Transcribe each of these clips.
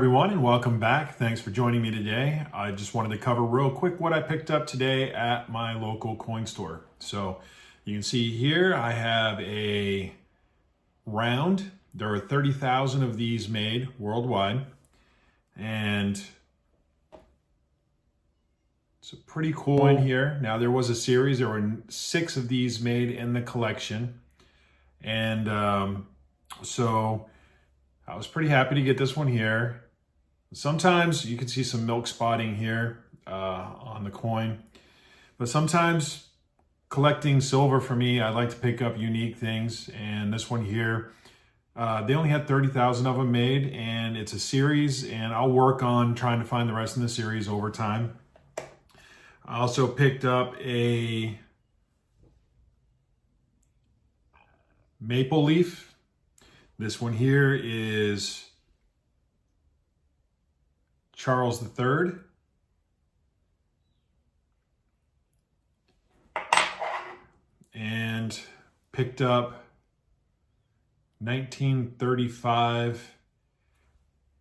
everyone, and welcome back. Thanks for joining me today. I just wanted to cover real quick what I picked up today at my local coin store. So you can see here I have a round. There are 30,000 of these made worldwide, and it's a pretty cool one here. Now there was a series, there were 6 of these made in the collection, and so I was pretty happy to get this one here. Sometimes you can see some milk spotting here on the coin, but sometimes collecting silver for me, I like to pick up unique things, and this one here, they only had 30,000 of them made, and it's a series, and I'll work on trying to find the rest in the series over time. I also picked up a maple leaf. This one here is Charles III. And picked up 1935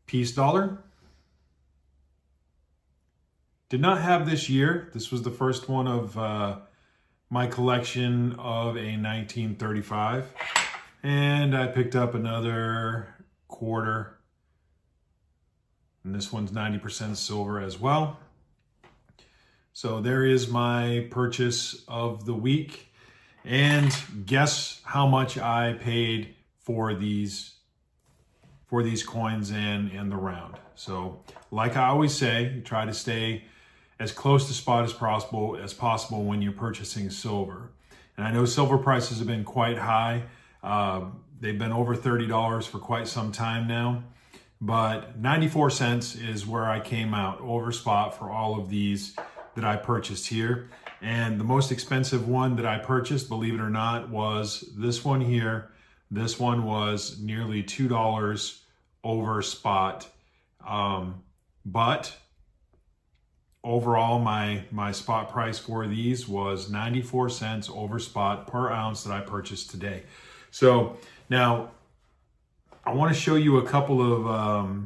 peace dollar. Did not have this year. This was the first one of my collection of a 1935. And I picked up another quarter, and this one's 90% silver as well. So there is my purchase of the week. And guess how much I paid for these coins and the round. So like I always say, you try to stay as close to spot as possible when you're purchasing silver. And I know silver prices have been quite high. They've been over $30 for quite some time now, but 94 cents is where I came out over spot for all of these that I purchased here. And the most expensive one that I purchased, believe it or not, was this one here. This one was nearly $2 over spot. But overall, my spot price for these was 94 cents over spot per ounce that I purchased today. So now I want to show you a couple of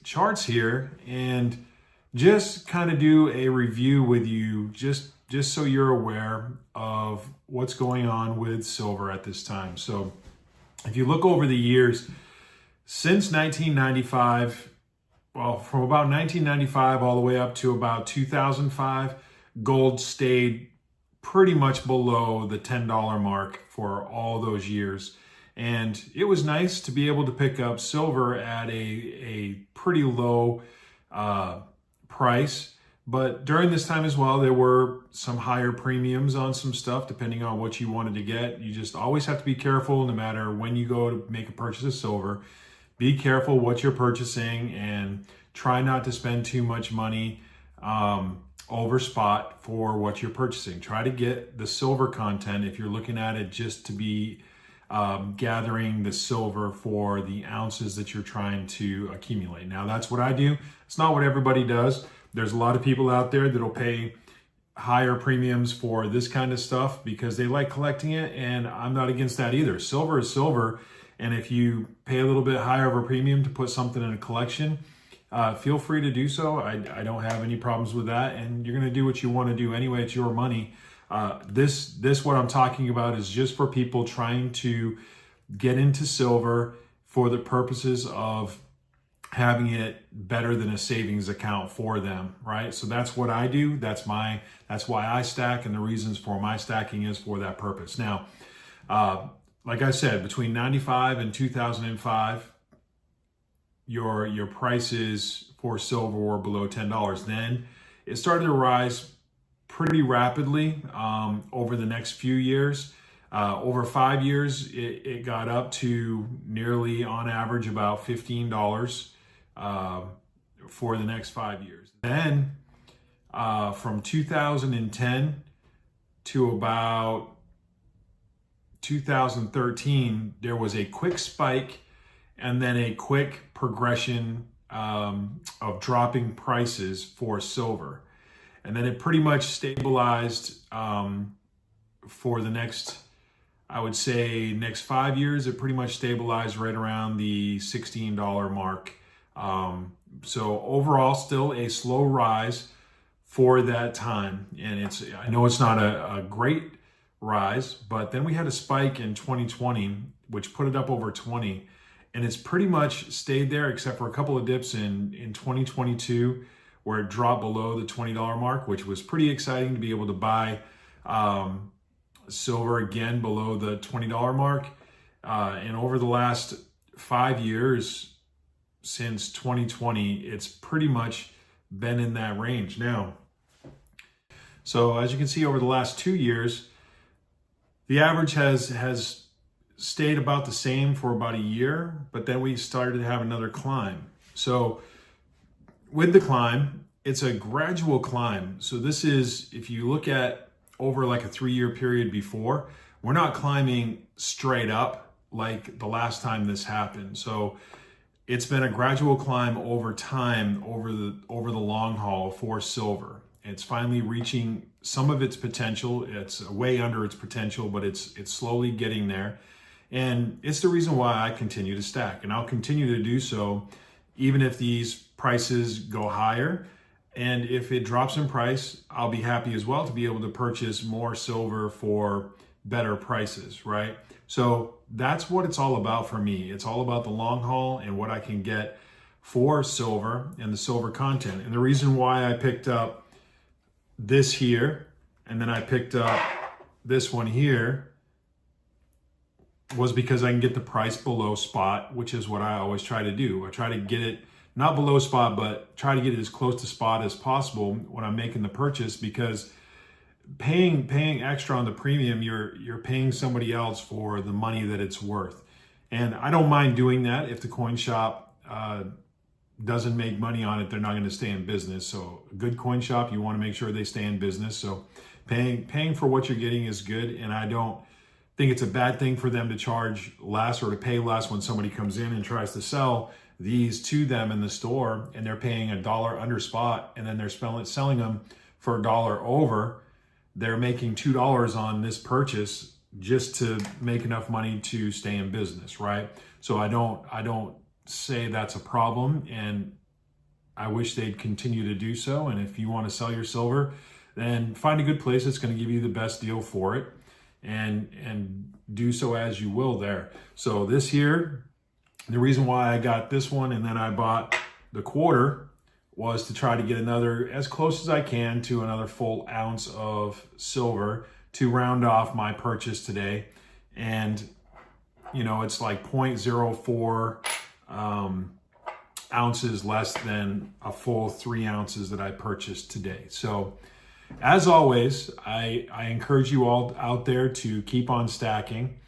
charts here and just kind of do a review with you just so you're aware of what's going on with silver at this time. So if you look over the years, since 1995, well, from about 1995 all the way up to about 2005, gold stayed pretty much below the $10 mark for all those years. And it was nice to be able to pick up silver at a pretty low price. But during this time as well, there were some higher premiums on some stuff, depending on what you wanted to get. You just always have to be careful, no matter when you go to make a purchase of silver. Be careful what you're purchasing and try not to spend too much money over spot for what you're purchasing. Try to get the silver content if you're looking at it just to be gathering the silver for the ounces that you're trying to accumulate. Now, that's what I do. It's not what everybody does. There's a lot of people out there that'll pay higher premiums for this kind of stuff because they like collecting it, and I'm not against that either. Silver is silver, and if you pay a little bit higher of a premium to put something in a collection, feel free to do so. I don't have any problems with that, and you're going to do what you want to do anyway. It's your money. This what I'm talking about is just for people trying to get into silver for the purposes of having it better than a savings account for them, right? So that's what I do. That's why I stack, and the reasons for my stacking is for that purpose. Now, like I said, between 95 and 2005, your prices for silver were below $10. Then it started to rise pretty rapidly over the next few years. Over 5 years, it got up to nearly, on average, about $15 for the next 5 years. Then from 2010 to about 2013, there was a quick spike and then a quick progression of dropping prices for silver. And then it pretty much stabilized for the next, I would say, next 5 years. It pretty much stabilized right around the $16 mark So overall, still a slow rise for that time. And I know it's not a great rise, but then we had a spike in 2020, which put it up over 20. And it's pretty much stayed there except for a couple of dips in 2022 where it dropped below the $20 mark, which was pretty exciting to be able to buy silver again below the $20 mark. And over the last 5 years, since 2020, it's pretty much been in that range now. So as you can see, over the last 2 years, the average has stayed about the same for about a year, but then we started to have another climb. So with the climb, it's a gradual climb. So this is, if you look at over like a 3-year period before, we're not climbing straight up like the last time this happened. So it's been a gradual climb over time, over the long haul for silver. It's finally reaching some of its potential. It's way under its potential, but it's slowly getting there. And it's the reason why I continue to stack, and I'll continue to do so even if these prices go higher. And if it drops in price, I'll be happy as well to be able to purchase more silver for better prices, right? So that's what it's all about for me. It's all about the long haul and what I can get for silver and the silver content. And the reason why I picked up this here and then I picked up this one here was because I can get the price below spot, which is what I always try to do. I try to get it not below spot, but try to get it as close to spot as possible when I'm making the purchase, because paying extra on the premium, you're paying somebody else for the money that it's worth. And I don't mind doing that. If the coin shop doesn't make money on it, they're not going to stay in business. So a good coin shop, you want to make sure they stay in business. So paying for what you're getting is good, and I don't think it's a bad thing for them to charge less or to pay less when somebody comes in and tries to sell these to them in the store and they're paying $1 under spot, and then they're selling them for $1 over. They're making $2 on this purchase just to make enough money to stay in business, right? So I don't say that's a problem, and I wish they'd continue to do so. And if you want to sell your silver, then find a good place that's going to give you the best deal for it, and do so as you will there. So this here, the reason why I got this one and then I bought the quarter was to try to get another, as close as I can to another full ounce of silver to round off my purchase today. And you know, it's like 0.04 ounces less than a full 3 ounces that I purchased today. So as always, I encourage you all out there to keep on stacking.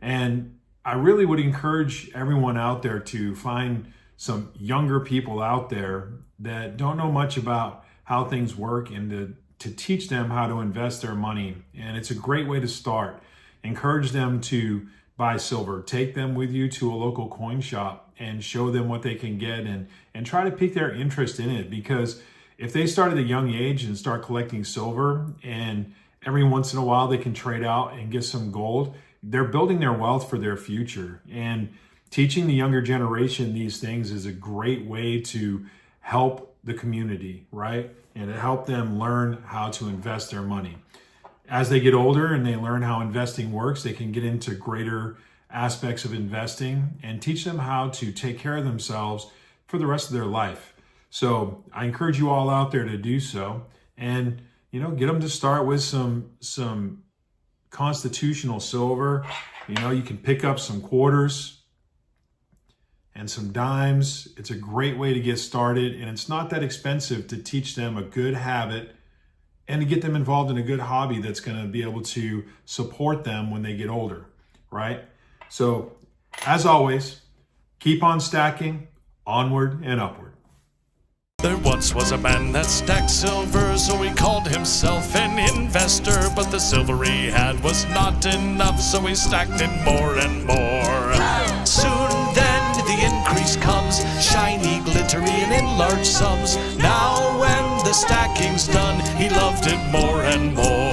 And I really would encourage everyone out there to find some younger people out there that don't know much about how things work, and to teach them how to invest their money. And it's a great way to start. Encourage them to buy silver. Take them with you to a local coin shop and show them what they can get, and try to pique their interest in it. Because if they start at a young age and start collecting silver, and every once in a while they can trade out and get some gold, they're building their wealth for their future. And teaching the younger generation these things is a great way to help the community, right? And to help them learn how to invest their money. As they get older and they learn how investing works, they can get into greater aspects of investing and teach them how to take care of themselves for the rest of their life. So I encourage you all out there to do so, and you know, get them to start with some constitutional silver. You know, you can pick up some quarters and some dimes. It's a great way to get started, and it's not that expensive to teach them a good habit and to get them involved in a good hobby that's going to be able to support them when they get older, right? So as always, keep on stacking, onward and upward. There once was a man that stacked silver, so he called himself an investor. But the silver he had was not enough, so he stacked it more and more. Soon then the increase comes, shiny, glittery, and in large sums. Now when the stacking's done, he loved it more and more.